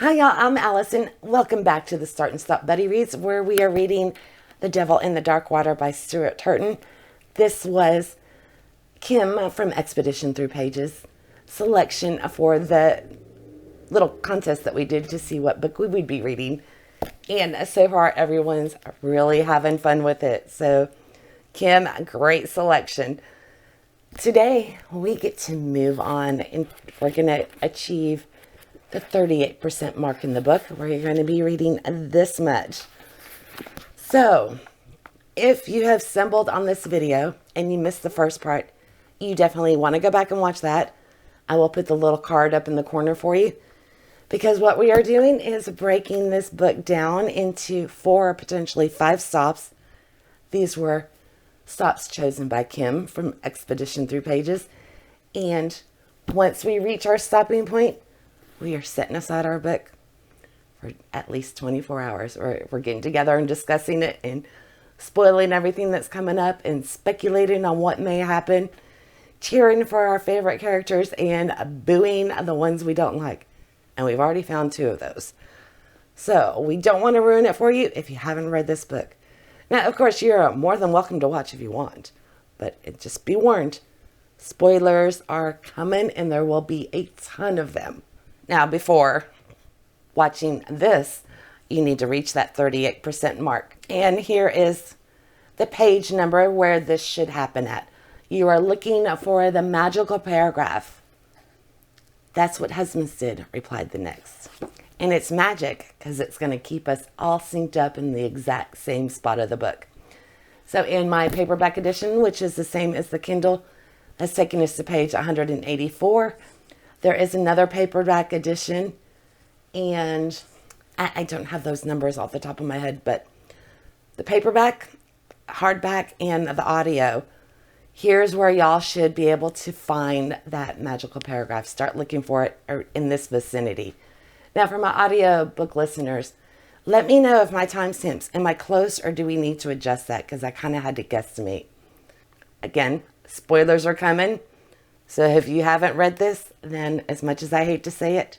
Hi y'all, I'm Allison. Welcome back to the Start and Stop Buddy Reads, where we are reading The Devil in the Dark Water by Stuart Turton. This was Kim from Expedition Through Pages selection for the little contest that we did to see what book we would be reading. And so far, everyone's really having fun with it. So, Kim, great selection. Today, we get to move on and we're going to achieve the 38% mark in the book. We're going to be reading this much. So, if you have stumbled on this video and you missed the first part, you definitely want to go back and watch that. I will put the little card up in the corner for you, because what we are doing is breaking this book down into 4, potentially 5 stops. These were stops chosen by Kim from Expedition Through Pages. And once we reach our stopping point, we are setting aside our book for at least 24 hours. We're getting together and discussing it and spoiling everything that's coming up and speculating on what may happen, cheering for our favorite characters and booing the ones we don't like. And we've already found 2 of those. So we don't want to ruin it for you if you haven't read this book. Now, of course, you're more than welcome to watch if you want, but just be warned, spoilers are coming and there will be a ton of them. Now, before watching this, you need to reach that 38% mark. And here is the page number where this should happen at. You are looking for the magical paragraph. That's what husbands did, replied the next. And it's magic because it's going to keep us all synced up in the exact same spot of the book. So in my paperback edition, which is the same as the Kindle, that's taking us to page 184. There is another paperback edition, and I don't have those numbers off the top of my head, but the paperback, hardback, and the audio, here's where y'all should be able to find that magical paragraph. Start looking for it in this vicinity. Now, for my audio book listeners, let me know if my timestamps, am I close or do we need to adjust that? Because I kind of had to guesstimate. Again, spoilers are coming. So if you haven't read this, then as much as I hate to say it,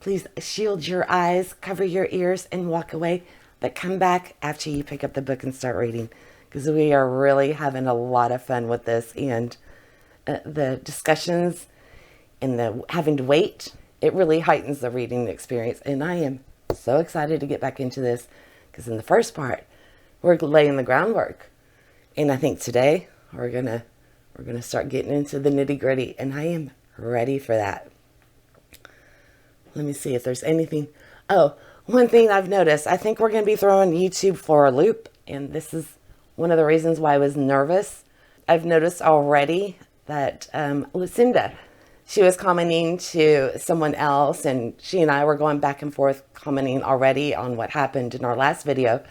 please shield your eyes, cover your ears, and walk away. But come back after you pick up the book and start reading, because we are really having a lot of fun with this. And the discussions and the having to wait, it really heightens the reading experience. And I am so excited to get back into this, because in the first part, we're laying the groundwork. And I think today we're gonna start getting into the nitty gritty, and I am ready for that. Let me see if there's anything. Oh, one thing I've noticed, I think we're going to be throwing YouTube for a loop, and this is one of the reasons why I was nervous. I've noticed already that Lucinda, she was commenting to someone else, and she and I were going back and forth commenting already on what happened in our last video,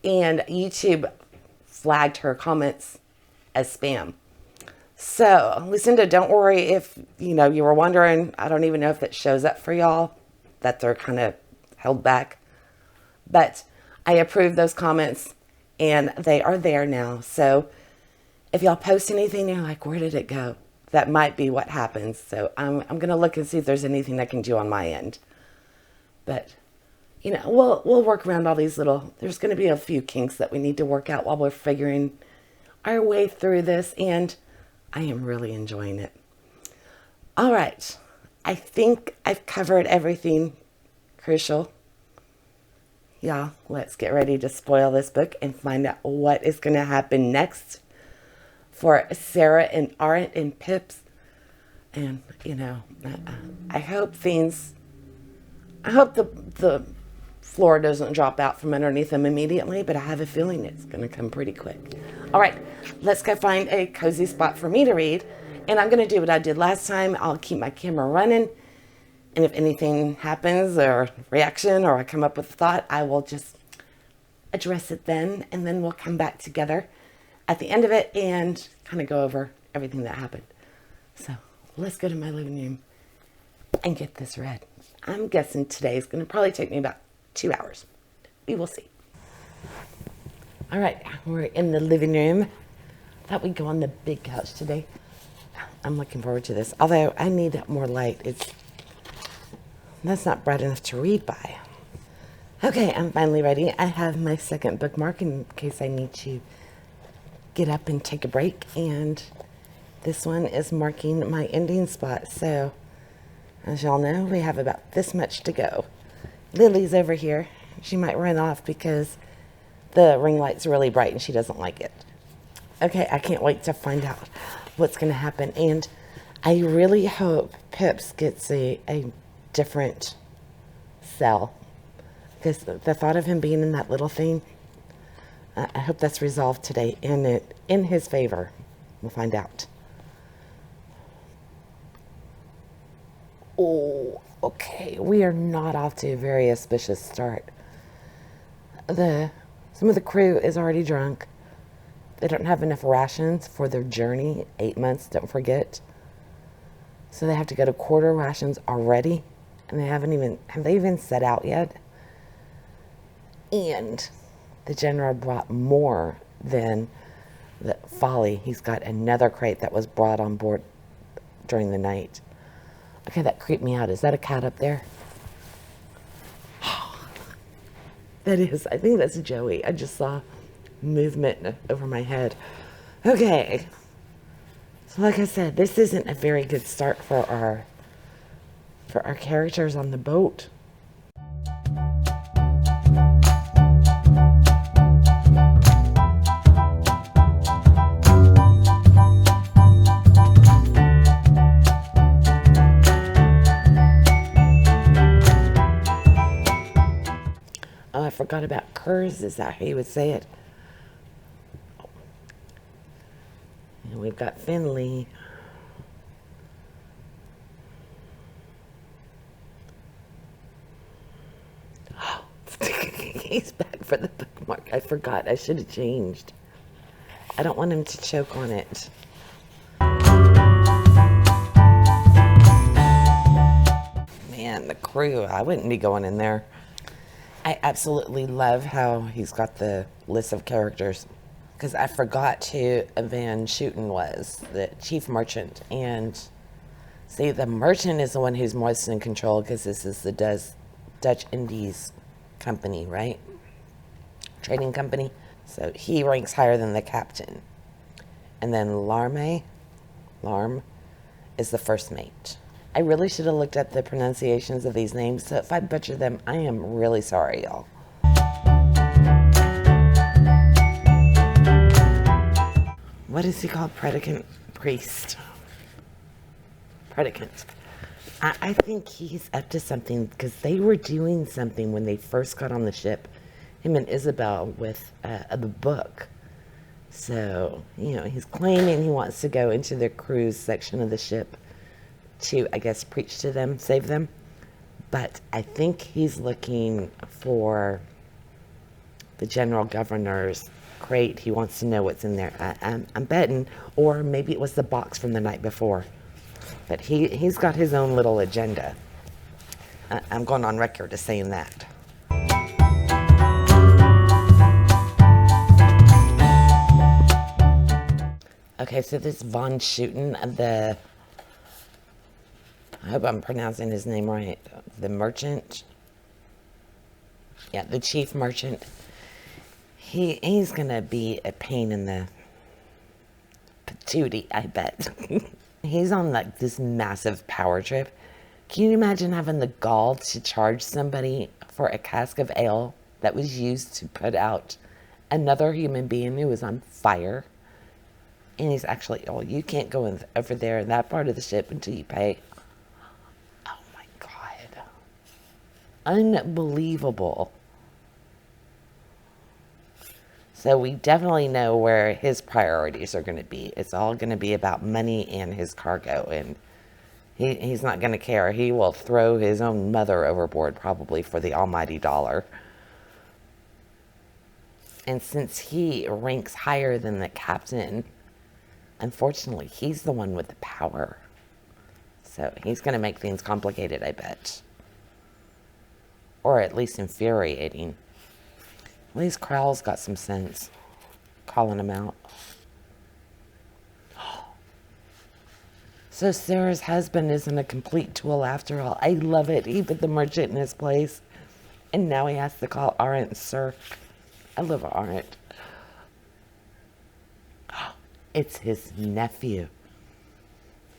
and YouTube flagged her comments as spam. So, Lucinda, don't worry if, you were wondering. I don't even know if it shows up for y'all, that they're kind of held back. But I approved those comments, and they are there now. So, if y'all post anything, you're like, where did it go? That might be what happens. So, I'm going to look and see if there's anything I can do on my end. But, we'll work around all these there's going to be a few kinks that we need to work out while we're figuring our way through this, and I am really enjoying it. All right. I think I've covered everything crucial. Y'all, let's get ready to spoil this book and find out what is going to happen next for Sarah and Arendt and Pips. And, I hope the floor doesn't drop out from underneath them immediately, but I have a feeling it's going to come pretty quick. All right, let's go find a cozy spot for me to read. And I'm going to do what I did last time. I'll keep my camera running. And if anything happens or reaction or I come up with a thought, I will just address it then. And then we'll come back together at the end of it and kind of go over everything that happened. So let's go to my living room and get this read. I'm guessing today is going to probably take me about 2 hours. We will see. All right, we're in the living room. Thought we'd go on the big couch today. I'm looking forward to this. Although I need more light. It's That's not bright enough to read by. Okay, I'm finally ready. I have my second bookmark in case I need to get up and take a break. And this one is marking my ending spot. So, as y'all know, we have about this much to go. Lily's over here. She might run off because the ring light's really bright and she doesn't like it. Okay, I can't wait to find out what's going to happen. And I really hope Pips gets a different cell. Because the thought of him being in that little thing, I hope that's resolved today in his favor. We'll find out. Oh, okay. We are not off to a very auspicious start. Some of the crew is already drunk. They don't have enough rations for their journey. 8 months, don't forget. So they have to go to quarter rations already. And have they even set out yet? And the general brought more than the folly. He's got another crate that was brought on board during the night. Okay, that creeped me out. Is that a cat up there? That is. I think that's Joey. I just saw movement over my head. Okay. So like I said, this isn't a very good start for our characters on the boat. Oh, I forgot about Kurz. Is that how you would say it? And we've got Finley. He's back for the bookmark. I forgot. I should have changed. I don't want him to choke on it. Man, the crew. I wouldn't be going in there. I absolutely love how he's got the list of characters. Because I forgot who Van Schuten was, the chief merchant. And see, the merchant is the one who's most in control because this is the Dutch Indies company, right? Trading company. So he ranks higher than the captain. And then Larm is the first mate. I really should have looked at the pronunciations of these names, so if I butcher them, I am really sorry, y'all. What is he called? Predicant? Priest. Predicant. I think he's up to something, because they were doing something when they first got on the ship, him and Isabel, with the book. So, he's claiming he wants to go into the cruise section of the ship to, I guess, preach to them, save them. But I think he's looking for the general governor's crate. He wants to know what's in there. I'm betting, or maybe it was the box from the night before. But he's got his own little agenda. I'm going on record as saying that. Okay, so this Von Schuten, I hope I'm pronouncing his name right. The merchant. Yeah, the chief merchant. He's going to be a pain in the patootie, I bet. He's on like this massive power trip. Can you imagine having the gall to charge somebody for a cask of ale that was used to put out another human being who was on fire? And he's actually, you can't go over there in that part of the ship until you pay. Oh my God. Unbelievable. So we definitely know where his priorities are going to be. It's all going to be about money and his cargo. And he's not going to care. He will throw his own mother overboard probably for the almighty dollar. And since he ranks higher than the captain, unfortunately, he's the one with the power. So he's going to make things complicated, I bet. Or at least infuriating. At least Crauwels got some sense. Calling him out. So Sarah's husband isn't a complete tool after all. I love it. He put the merchant in his place, and now he has to call Arendt sir. I love Arendt. It's his nephew.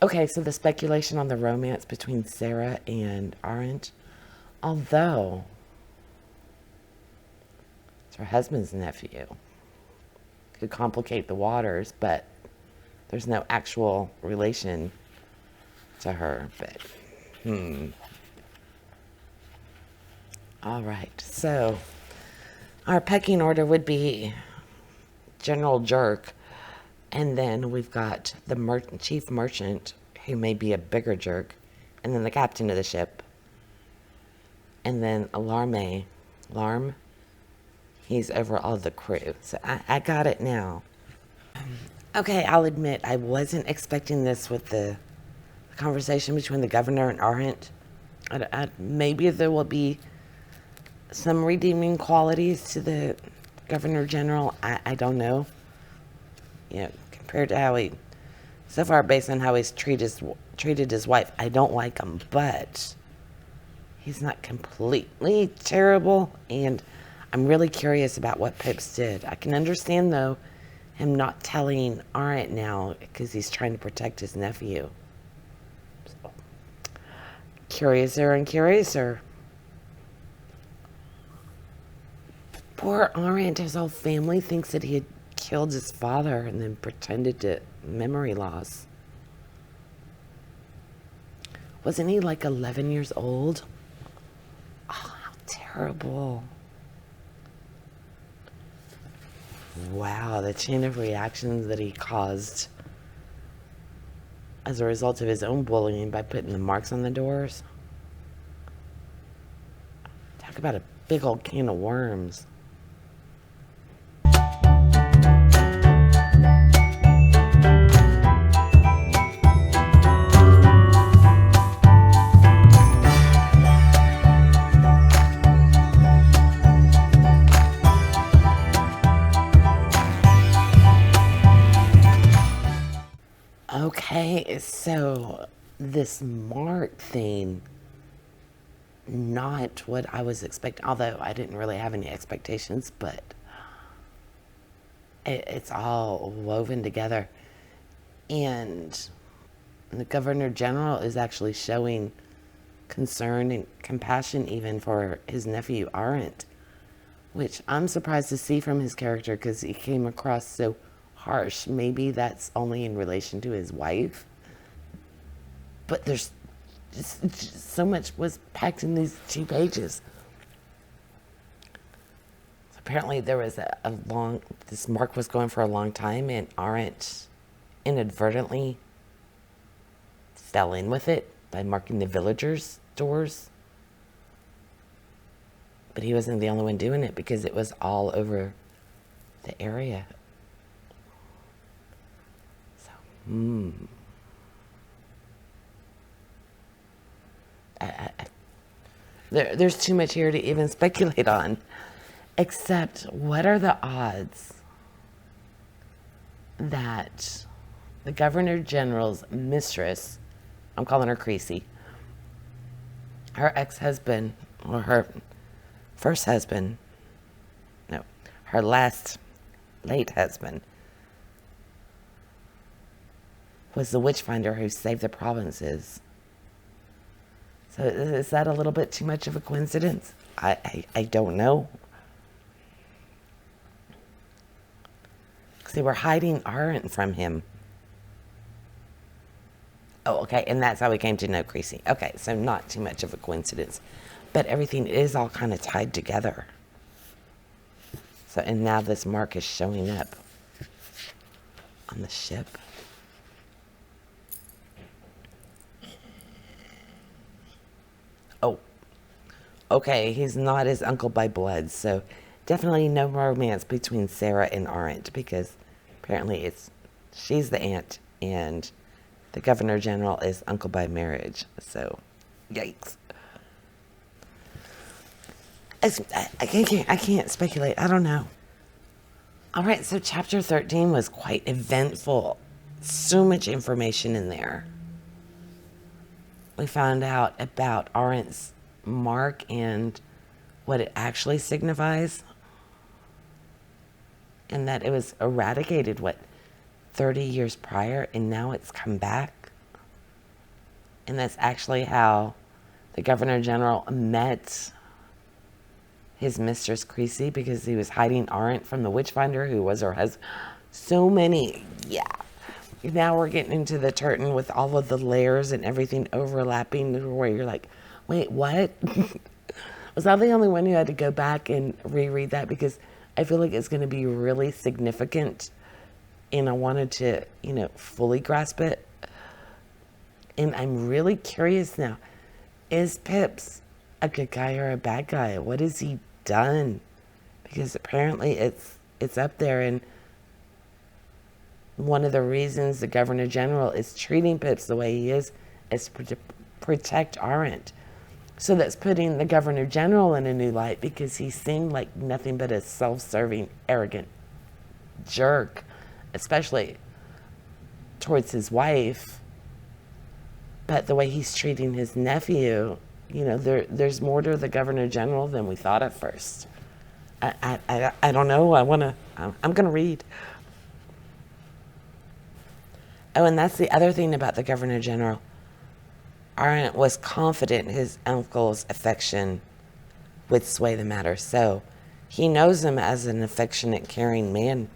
Okay, so the speculation on the romance between Sarah and Arendt, although it's her husband's nephew, could complicate the waters, but there's no actual relation to her. But all right, so our pecking order would be General Jerk, and then we've got the chief merchant, who may be a bigger jerk, and then the captain of the ship, and then Alarm, he's over all the crew. So I got it now. Okay, I'll admit I wasn't expecting this with the conversation between the governor and Arendt. Maybe there will be some redeeming qualities to the governor general. I don't know. You know, compared to how he, so far based on how he's treated his wife, I don't like him, but he's not completely terrible, and I'm really curious about what Pips did. I can understand, though, him not telling Arendt now because he's trying to protect his nephew. So, curiouser and curiouser. Poor Arendt, his whole family thinks that he had killed his father and then pretended to memory loss. Wasn't he like 11 years old? Oh, how terrible. Wow, the chain of reactions that he caused as a result of his own bullying by putting the marks on the doors. Talk about a big old can of worms. Okay, so this mark thing, not what I was expecting, although I didn't really have any expectations, but it's all woven together. And the Governor General is actually showing concern and compassion even for his nephew Arendt, which I'm surprised to see from his character because he came across so harsh. Maybe that's only in relation to his wife, but there's just so much was packed in these 2 pages. So apparently there was this mark was going for a long time, and Arendt inadvertently fell in with it by marking the villagers' doors. But he wasn't the only one doing it because it was all over the area. There's too much here to even speculate on, except what are the odds that the Governor General's mistress, I'm calling her Creasy, her ex-husband, or her first husband, no, her last late husband, was the witch finder who saved the provinces. So is that a little bit too much of a coincidence? I don't know. Because they were hiding Arendt from him. Oh, okay, and that's how we came to know Creasy. Okay, so not too much of a coincidence. But everything is all kind of tied together. So, and now this mark is showing up on the ship. Oh, okay, he's not his uncle by blood, so definitely no romance between Sarah and Arendt, because apparently she's the aunt and the Governor General is uncle by marriage. So, yikes. I can't speculate. I don't know. All right, so chapter 13 was quite eventful. So much information in there. we found out about Arendt's mark and what it actually signifies, and that it was eradicated, 30 years prior, and now it's come back. And that's actually how the Governor General met his mistress Creasy, because he was hiding Arendt from the witchfinder who was her husband. So many, yeah. Now we're getting into the Turton with all of the layers and everything overlapping, where you're like, wait, what? Was I the only one who had to go back and reread that? Because I feel like it's going to be really significant, and I wanted to, fully grasp it. And I'm really curious now, is Pips a good guy or a bad guy? What has he done? Because apparently it's up there, and one of the reasons the Governor General is treating Pips the way he is to protect Arendt. So that's putting the Governor General in a new light, because he seemed like nothing but a self-serving, arrogant jerk, especially towards his wife. But the way he's treating his nephew, there's more to the Governor General than we thought at first. I don't know. I'm going to read. Oh, and that's the other thing about the Governor General. Arendt was confident his uncle's affection would sway the matter. So he knows him as an affectionate, caring man,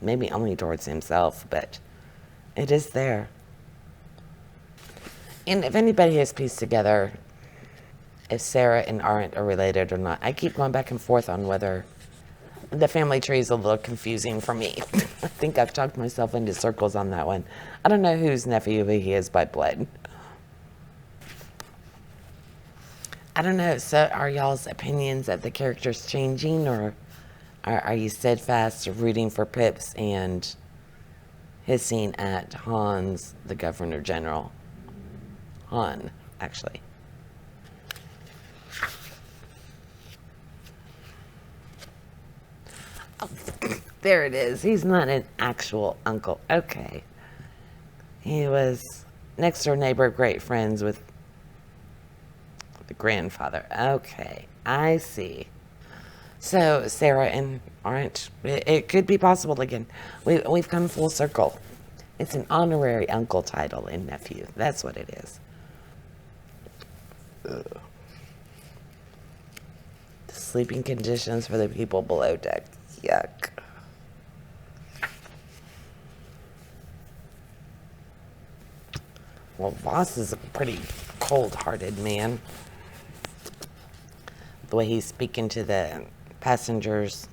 maybe only towards himself, but it is there. And if anybody has pieced together if Sarah and Arendt are related or not, I keep going back and forth on whether the family tree is a little confusing for me. I think I've talked myself into circles on that one. I don't know whose nephew he is by blood. I don't know. So are y'all's opinions of the characters changing, or are you steadfast rooting for Pips and his scene at Hans, the Governor General? Han, actually. Oh, there it is. He's not an actual uncle. Okay. He was next door neighbor, great friends with the grandfather. Okay, I see. So Sarah and Arendt, it could be possible again. We've come full circle. It's an honorary uncle title and nephew. That's what it is. Ugh. The sleeping conditions for the people below deck. Yuck. Well, Voss is a pretty cold-hearted man. The way he's speaking to the passengers.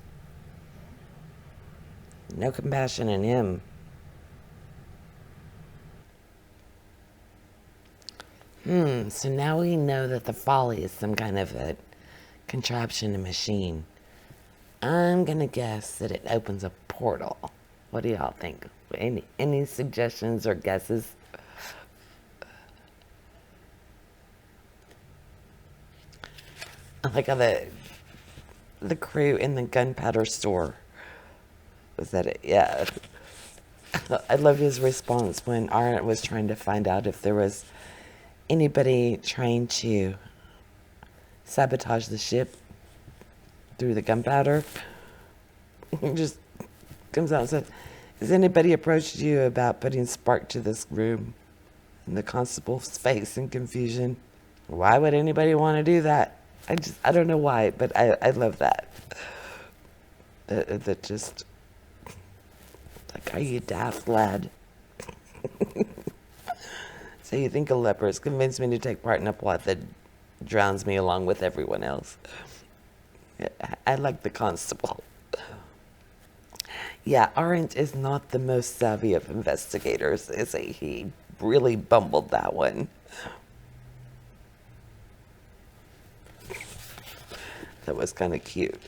No compassion in him. So now we know that the folly is some kind of a contraption, a machine. I'm gonna guess that it opens a portal. What do y'all think? Any suggestions or guesses? I like how the crew in the gunpowder store, was that it? Yeah. I love his response when Arendt was trying to find out if there was anybody trying to sabotage the ship through the gunpowder. He just comes out and says, has anybody approached you about putting spark to this room? And the constable's face in confusion. Why would anybody want to do that? I don't know why, but I love that. That just, like, are you daft, lad? So you think a leper has convinced me to take part in a plot that drowns me along with everyone else? I like the constable. Yeah, Arendt is not the most savvy of investigators, is he? He really bumbled that one. That was kind of cute.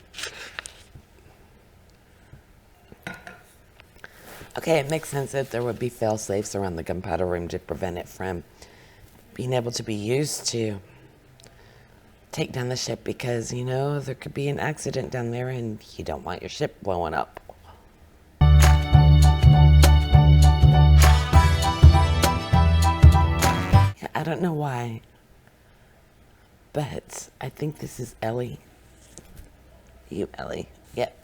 Okay, it makes sense that there would be fail-safes around the gunpowder room to prevent it from being able to be used to take down the ship, because, there could be an accident down there and you don't want your ship blowing up. Yeah, I I don't know why, but I think this is Ellie. You, Ellie. Yep.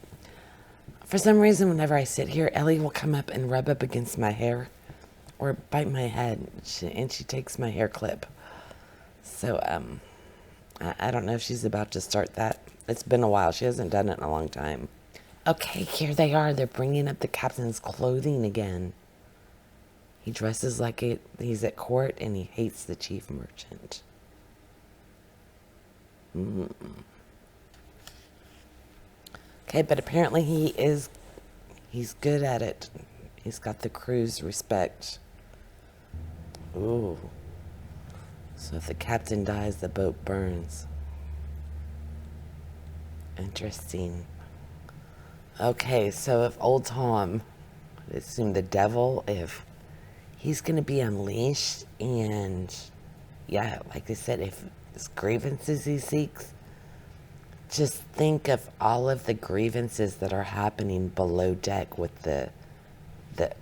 For some reason, whenever I sit here, Ellie will come up and rub up against my hair or bite my head, and she takes my hair clip. So, I don't know if she's about to start that. It's been a while. She hasn't done it in a long time. Okay, here they are. They're bringing up the captain's clothing again. He dresses like he's at court, and he hates the chief merchant. Okay, but apparently he's good at it. He's got the crew's respect. Ooh. So if the captain dies, the boat burns. Interesting. Okay, so if old Tom, I assume the devil, if he's going to be unleashed, and yeah, like I said, if it's grievances he seeks, just think of all of the grievances that are happening below deck with the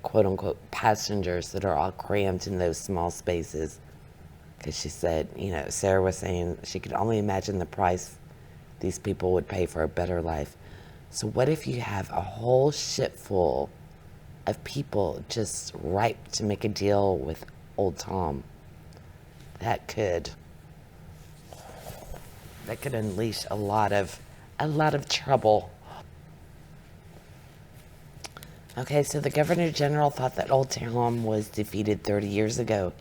quote-unquote passengers that are all crammed in those small spaces. Because she said, Sarah was saying she could only imagine the price these people would pay for a better life. So what if you have a whole ship full of people just ripe to make a deal with old Tom? That could unleash a lot of trouble. Okay, so the Governor General thought that old Tom was defeated 30 years ago,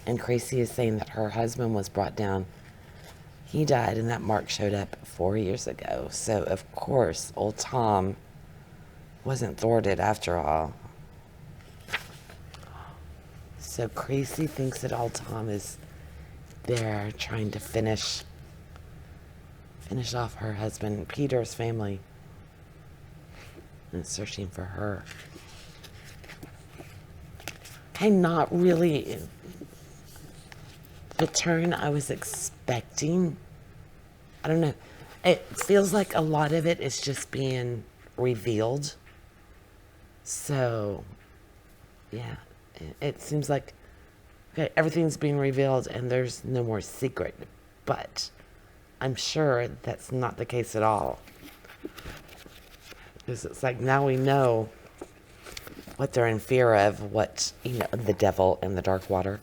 and Gracie is saying that her husband was brought down. He died, and that mark showed up 4 years ago. So, of course, old Tom wasn't thwarted after all. So Gracie thinks that old Tom is there trying to finish off her husband, Peter's family, and searching for her. I'm not really the turn I was expecting. I don't know. It feels like a lot of it is just being revealed. So, yeah, it seems like, okay, everything's being revealed and there's no more secret. But I'm sure that's not the case at all. Because it's like now we know what they're in fear of, what, the devil and the dark water.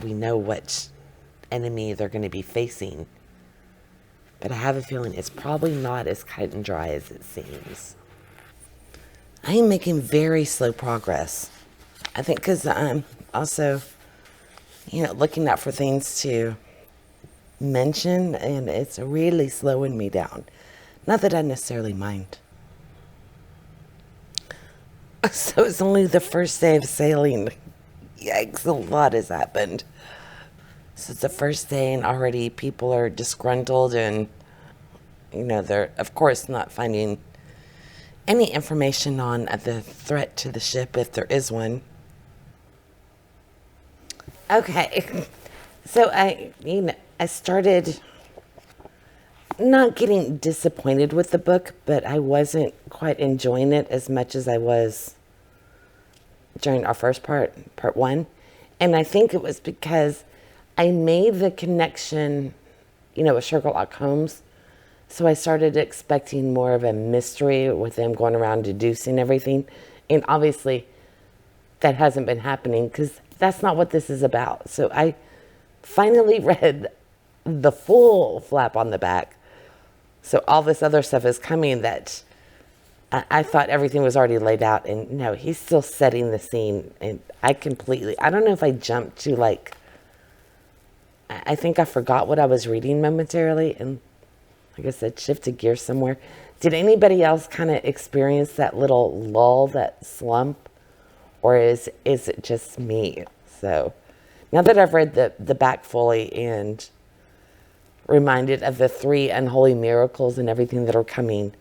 We know what enemy they're going to be facing. But I have a feeling it's probably not as cut and dry as it seems. I am making very slow progress. I think because I'm also, looking out for things to mention, and it's really slowing me down. Not that I necessarily mind. So it's only the first day of sailing. Yikes, a lot has happened. So it's the first day and already people are disgruntled and, they're, of course, not finding any information on the threat to the ship, if there is one. Okay, so I started not getting disappointed with the book, but I wasn't quite enjoying it as much as I was during our first part one. And I think it was because I made the connection, with Sherlock Holmes. So I started expecting more of a mystery with them going around deducing everything. And obviously that hasn't been happening because that's not what this is about. So I finally read the full flap on the back. So all this other stuff is coming that I thought everything was already laid out. And no, he's still setting the scene. And I don't know if I jumped to I think I forgot what I was reading momentarily. And like I said, shifted gears somewhere. Did anybody else kind of experience that little lull, that slump? Or is it just me? So now that I've read the back fully and reminded of the 3 unholy miracles and everything that are coming,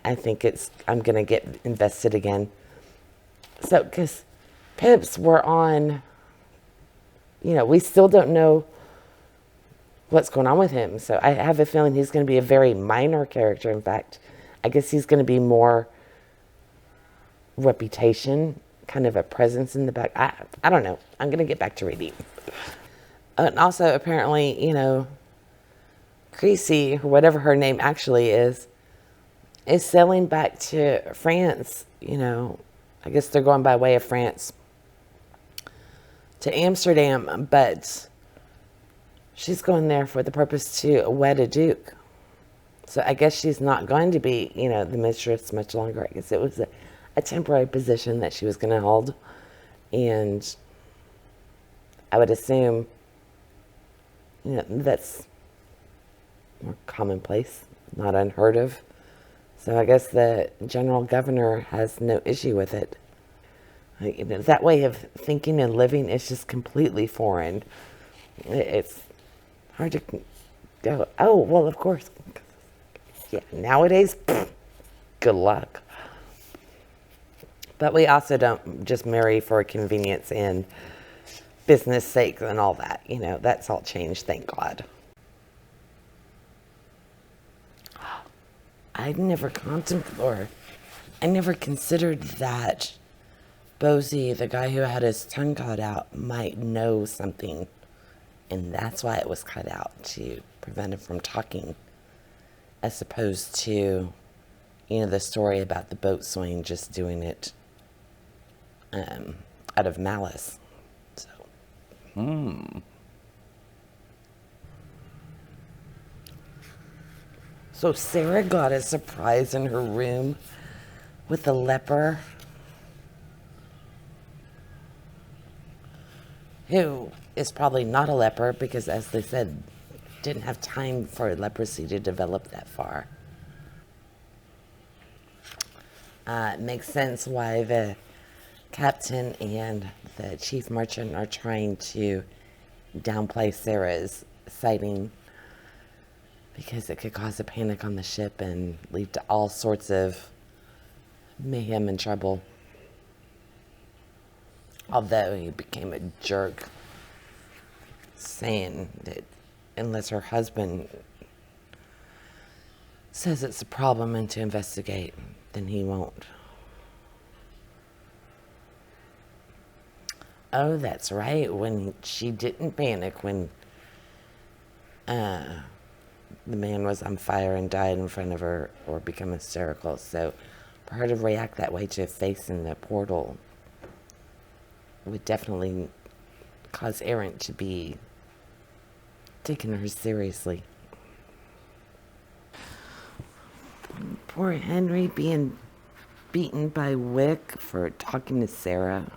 I think I'm going to get invested again. So, because Pips, we're on, we still don't know what's going on with him. So I have a feeling he's going to be a very minor character. In fact, I guess he's going to be more reputation kind of a presence in the back. I don't know. I'm going to get back to reading. And also, apparently, Creasy, or whatever her name actually is sailing back to France. I guess they're going by way of France to Amsterdam, but she's going there for the purpose to wed a duke. So I guess she's not going to be, the mistress much longer. I guess it was a temporary position that she was going to hold. And I would assume, that's more commonplace, not unheard of. So I guess the general governor has no issue with it. That way of thinking and living is just completely foreign. It's hard to go, oh, well, of course. Yeah, nowadays, good luck. But we also don't just marry for convenience and business sake and all that. That's all changed, thank God. I never considered that Bosie, the guy who had his tongue cut out, might know something. And that's why it was cut out, to prevent him from talking. As opposed to, the story about the boatswain just doing it out of malice. So Sarah got a surprise in her room with a leper who is probably not a leper because, as they said, didn't have time for leprosy to develop that far. It makes sense why the captain and the chief merchant are trying to downplay Sarah's sighting, because it could cause a panic on the ship and lead to all sorts of mayhem and trouble. Although he became a jerk, saying that unless her husband says it's a problem and to investigate, then he won't. Oh, that's right. When she didn't panic when the man was on fire and died in front of her or become hysterical. So for her to react that way to a face in the portal would definitely cause Aaron to be taking her seriously. Poor Henry being beaten by Wick for talking to Sarah.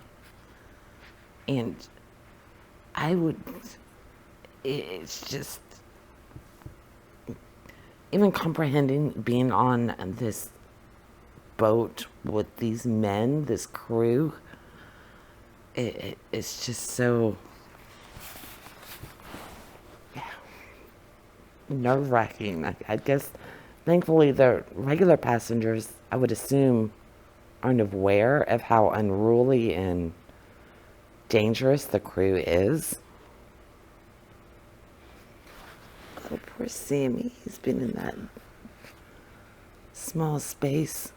And it's just, even comprehending being on this boat with these men, this crew, it's just so nerve-wracking. I guess, thankfully, the regular passengers, I would assume, aren't aware of how unruly and dangerous the crew is. Oh, poor Sammy. He's been in that small space.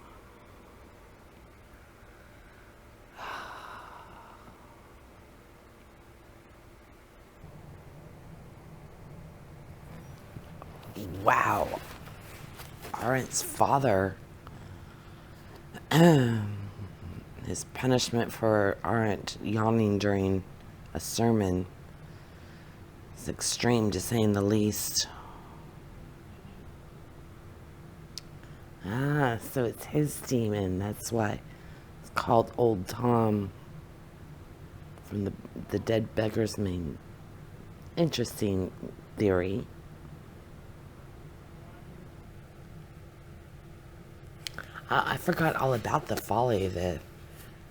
Wow. Arendt's father. His punishment for Arendt yawning during a sermon is extreme, to say the least. So it's his demon. That's why it's called Old Tom, from the dead beggar's main. Interesting theory. I forgot all about the folly, the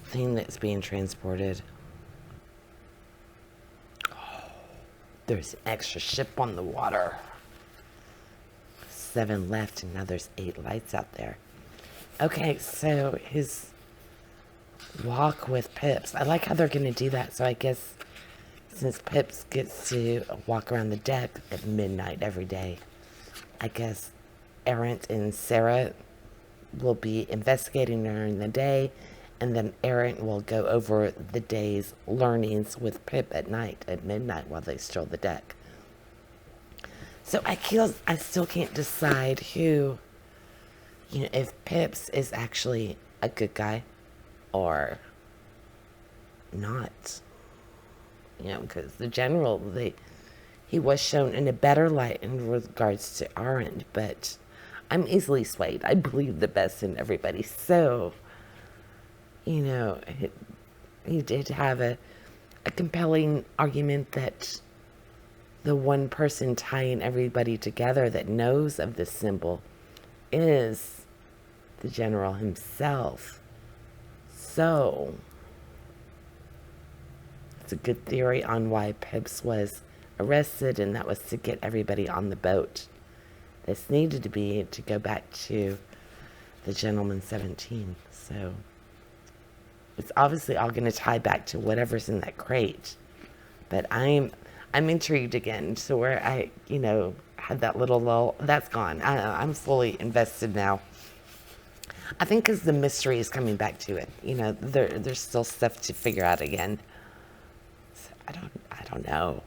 thing that's being transported. Oh, there's an extra ship on the water. 7 left, and now there's 8 lights out there. Okay, so his walk with Pips. I like how they're going to do that. So I guess since Pips gets to walk around the deck at midnight every day, I guess Arendt and Sarah will be investigating during the day, And then Aaron will go over the day's learnings with Pip at night, at midnight, while they stroll the deck. So I still can't decide who, if Pips is actually a good guy or not. Because the general, he was shown in a better light in regards to Aaron, but I'm easily swayed. I believe the best in everybody. So, he did have a compelling argument that the one person tying everybody together that knows of this symbol is the general himself. So, it's a good theory on why Pips was arrested, and that was to get everybody on the boat. This needed to be to go back to the Gentleman 17. So it's obviously all going to tie back to whatever's in that crate. But I'm intrigued again. So where I, had that little lull, that's gone. I'm fully invested now. I think because the mystery is coming back to it. There's still stuff to figure out again. So I don't know.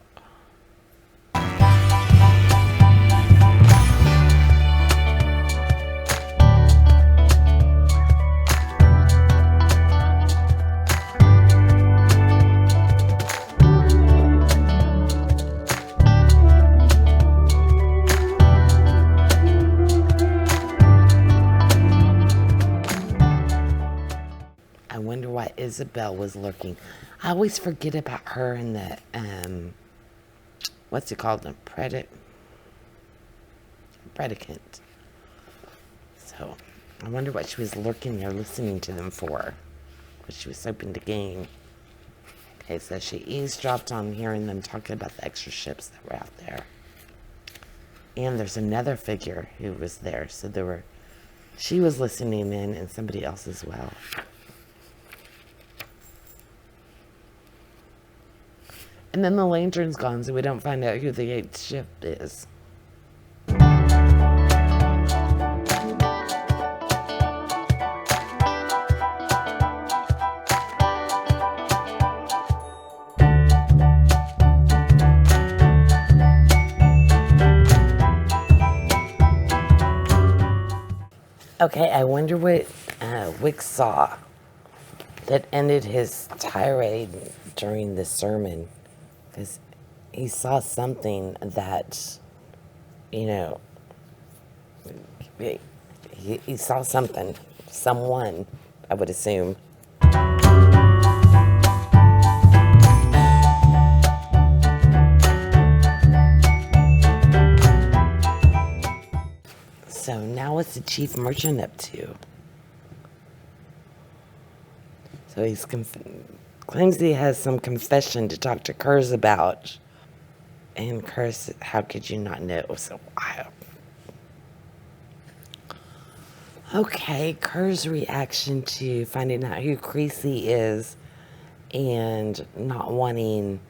I wonder why Isabel was lurking. I always forget about her and the, what's it called? The predicant. So, I wonder what she was lurking there listening to them for. What she was hoping to gain. Okay, so she eavesdropped on hearing them talking about the extra ships that were out there. And there's another figure who was there. So she was listening in and somebody else as well. And then the lantern's gone, so we don't find out who the 8th ship is. Okay, I wonder what Wick saw that ended his tirade during the sermon. Because he saw something that, he saw something. Someone, I would assume. So now what's the chief merchant up to? So he's claims he has some confession to talk to Kurz about. And Kurz, how could you not know? So wild. Okay, Kurz's reaction to finding out who Creasy is and not wanting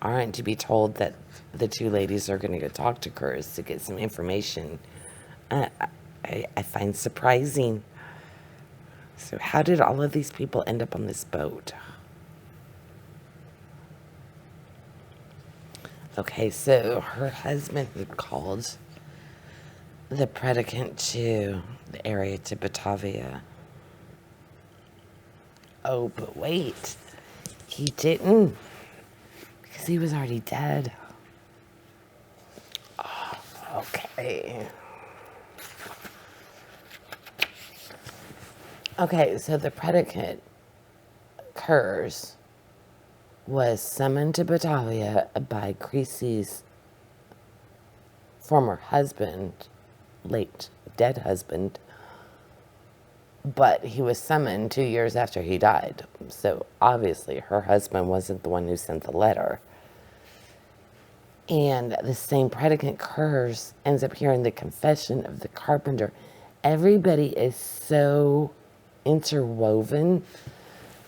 Aren't to be told that the two ladies are going to go talk to Kurz to get some information. I find surprising. So how did all of these people end up on this boat? Okay, so her husband had called the predicant to the area to Batavia. Oh, but wait. He didn't. Because he was already dead. Oh, okay. Okay, so the predicant, Kurz, was summoned to Batavia by Creasy's former husband, late dead husband, but he was summoned 2 years after he died. So obviously her husband wasn't the one who sent the letter. And the same predicant, Kurz, ends up hearing the confession of the carpenter. Everybody is so interwoven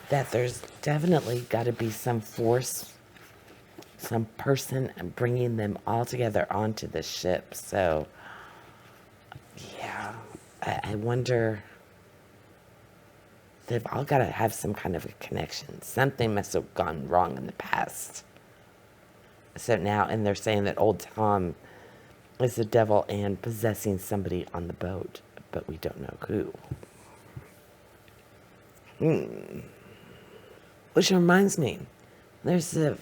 that there's definitely got to be some force, some person bringing them all together onto the ship. So, yeah, I wonder they've all got to have some kind of a connection. Something must have gone wrong in the past. So now, and they're saying that old Tom is the devil and possessing somebody on the boat, but we don't know who. Which reminds me, there's a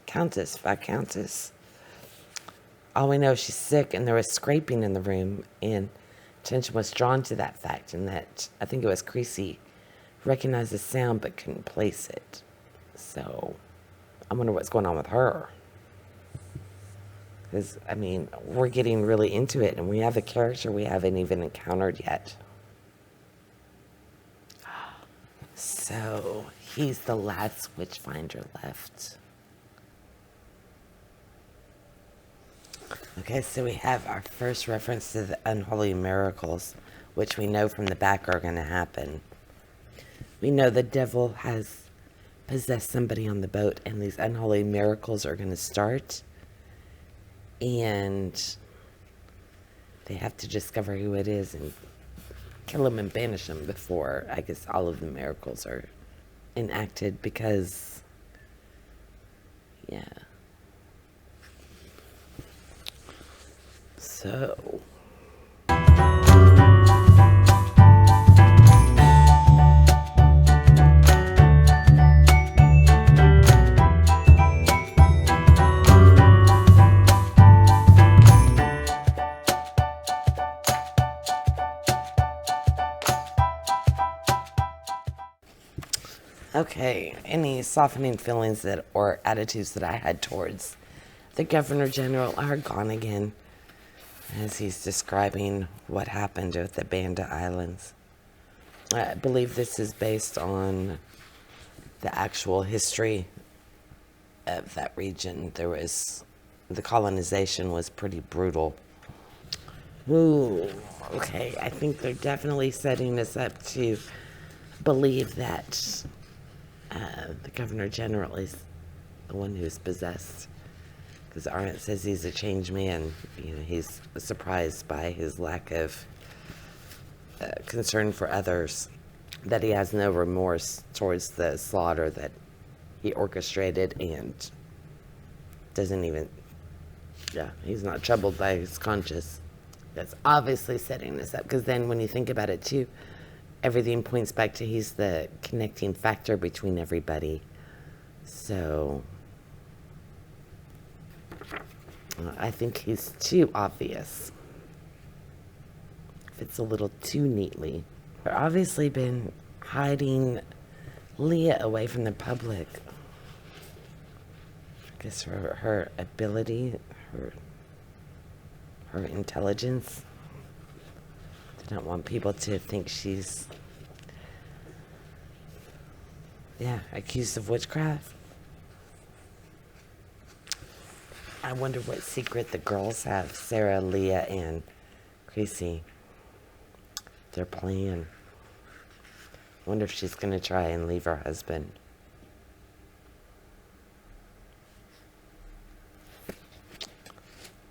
Viscountess. All we know is she's sick, and there was scraping in the room, and attention was drawn to that fact, and that I think it was Creasy recognized the sound but couldn't place it. So I wonder what's going on with her. Because, I mean, we're getting really into it, and we have a character we haven't even encountered yet. So he's the last witchfinder left. Okay, so we have our first reference to the unholy miracles, which we know from the back are going to happen. We know the devil has possessed somebody on the boat, and these unholy miracles are going to start. And they have to discover who it is and kill him and banish him before, I guess, all of the miracles are enacted, because, yeah. So okay, any softening feelings that or attitudes that I had towards the Governor General are gone again, as he's describing what happened with the Banda Islands. I believe this is based on the actual history of that region. The colonization was pretty brutal. Ooh, okay, I think they're definitely setting us up to believe that the Governor General is the one who's possessed. Because Arnott says he's a changed man. You know, he's surprised by his lack of concern for others, that he has no remorse towards the slaughter that he orchestrated, and doesn't even, he's not troubled by his conscience. That's obviously setting this up, because then when you think about it too, everything points back to he's the connecting factor between everybody. So I think he's too obvious. Fits a little too neatly. They've obviously been hiding Leah away from the public. I guess her ability, her intelligence. They don't want people to think she's, accused of witchcraft. I wonder what secret the girls have, Sarah, Leah, and Creasy. Their plan. I wonder if she's going to try and leave her husband.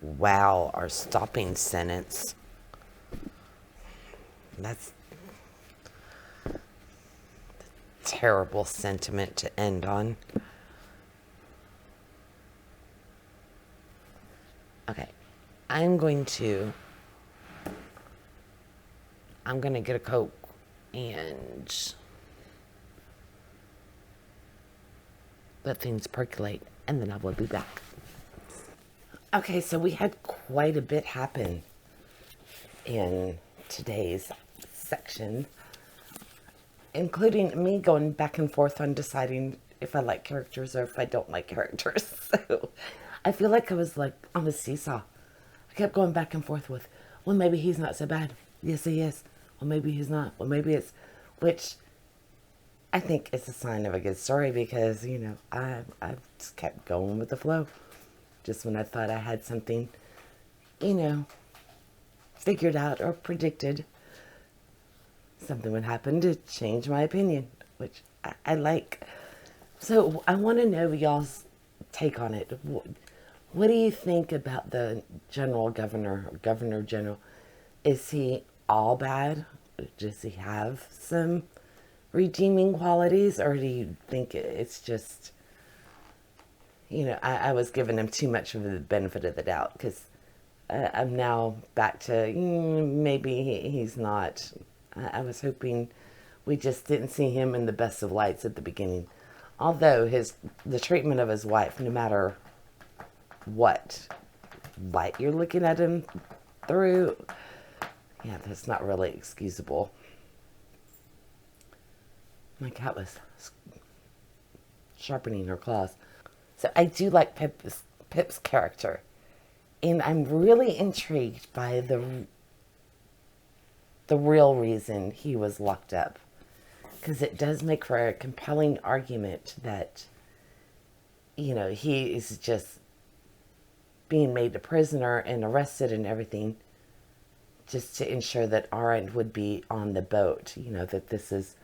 Wow, our stopping sentence. That's a terrible sentiment to end on. Okay, I'm going to get a Coke and let things percolate, and then I will be back. Okay, so we had quite a bit happen in today's section, including me going back and forth on deciding if I like characters or if I don't like characters. So I feel like I was like on a seesaw. I kept going back and forth with, well, maybe he's not so bad. Yes, he is. Well, maybe he's not. Well, maybe it's, which I think is a sign of a good story, because, you know, I just kept going with the flow. Just when I thought I had something, you know, figured out or predicted, something would happen to change my opinion, which I like. So I want to know y'all's take on it. What do you think about the Governor General? Is he all bad, Does he have some redeeming qualities, or do you think it's just, I was giving him too much of the benefit of the doubt, because I'm now back to maybe he's not. I was hoping we just didn't see him in the best of lights at the beginning. Although the treatment of his wife, no matter what light you're looking at him through, yeah, that's not really excusable. My cat was sharpening her claws. So I do like Pip's character. And I'm really intrigued by the real reason he was locked up. Because it does make for a compelling argument that, he is just being made a prisoner and arrested and everything just to ensure that Arendt would be on the boat. That this is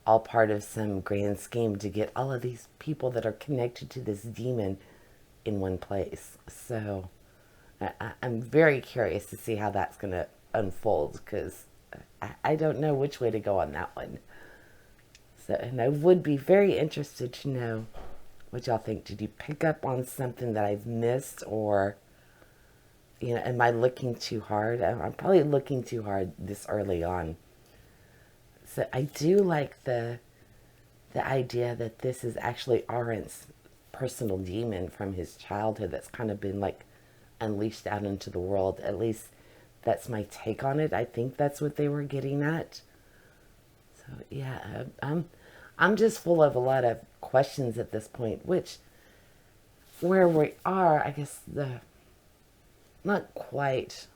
all part of some grand scheme to get all of these people that are connected to this demon in one place. So I'm very curious to see how that's going to unfold, because I don't know which way to go on that one. So, and I would be very interested to know what y'all think. Did you pick up on something that I've missed, or, am I looking too hard? I'm probably looking too hard this early on. So I do like the idea that this is actually Arendt's personal demon from his childhood that's kind of been like unleashed out into the world. At least that's my take on it. I think that's what they were getting at. So yeah, I'm just full of a lot of questions at this point, which where we are, I guess not quite,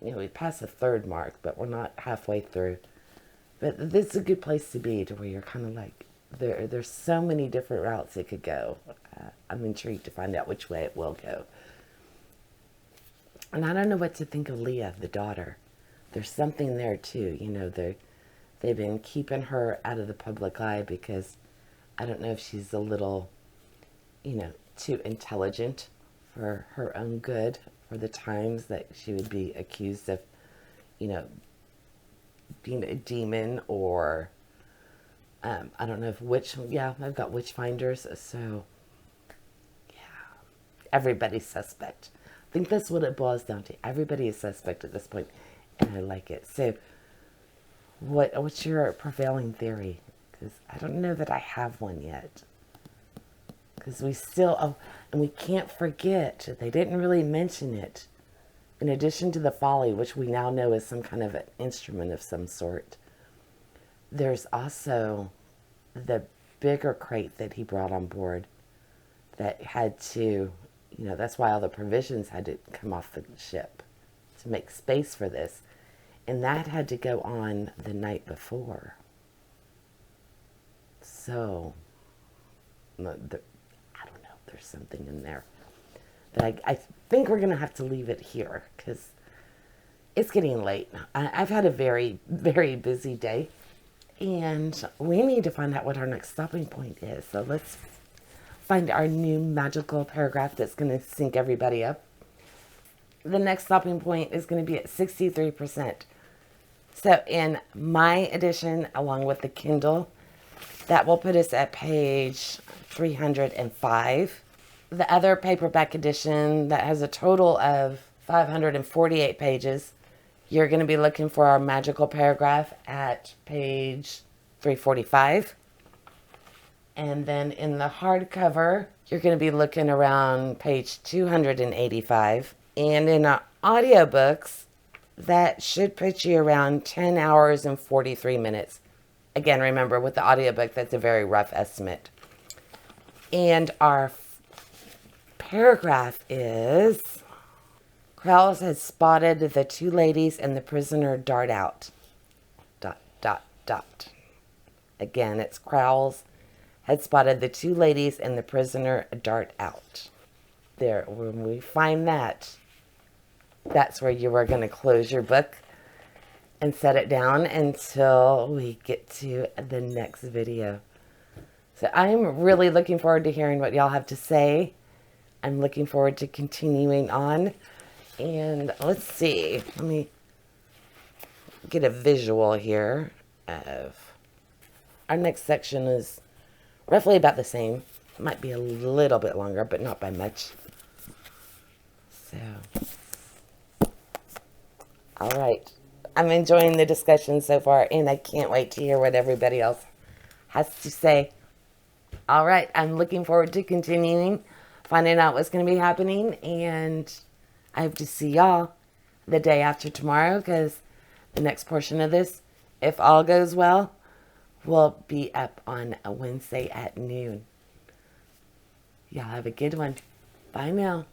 we passed the third mark, but we're not halfway through. But this is a good place to be, to where you're kind of like, there's so many different routes it could go. I'm intrigued to find out which way it will go. And I don't know what to think of Leah, the daughter. There's something there too. They've been keeping her out of the public eye because I don't know if she's a little, too intelligent for her own good, for the times that she would be accused of, being a demon, or I don't know if I've got witch finders, so yeah, everybody's suspect. I think that's what it boils down to. Everybody is suspect at this point, and I like it. So what's your prevailing theory? Because I don't know that I have one yet. Because we still, and we can't forget, they didn't really mention it. In addition to the folly, which we now know is some kind of an instrument of some sort, there's also the bigger crate that he brought on board that had to, that's why all the provisions had to come off the ship to make space for this. And that had to go on the night before. So, I don't know, there's something in there. But I think we're going to have to leave it here, because it's getting late. I've had a very, very busy day, and we need to find out what our next stopping point is. So let's find our new magical paragraph that's going to sync everybody up. The next stopping point is going to be at 63%. So in my edition, along with the Kindle, that will put us at page 305. The other paperback edition that has a total of 548 pages, you're going to be looking for our magical paragraph at page 345. And then in the hardcover, you're going to be looking around page 285. And in our audiobooks, that should put you around 10 hours and 43 minutes. Again, remember, with the audiobook, that's a very rough estimate. And our paragraph is, Crauwels had spotted the two ladies and the prisoner dart out. ... Again, it's Crauwels had spotted the two ladies and the prisoner dart out. There, when we find that, that's where you are going to close your book and set it down until we get to the next video. So I'm really looking forward to hearing what y'all have to say. I'm looking forward to continuing on. And let's see. get a visual here of our next section is roughly about the same. Might be a little bit longer, but not by much. So, all right. I'm enjoying the discussion so far, and I can't wait to hear what everybody else has to say. All right. I'm looking forward to continuing, finding out what's going to be happening, and I hope to see y'all the day after tomorrow, because the next portion of this, if all goes well, will be up on a Wednesday at noon. Y'all have a good one. Bye now.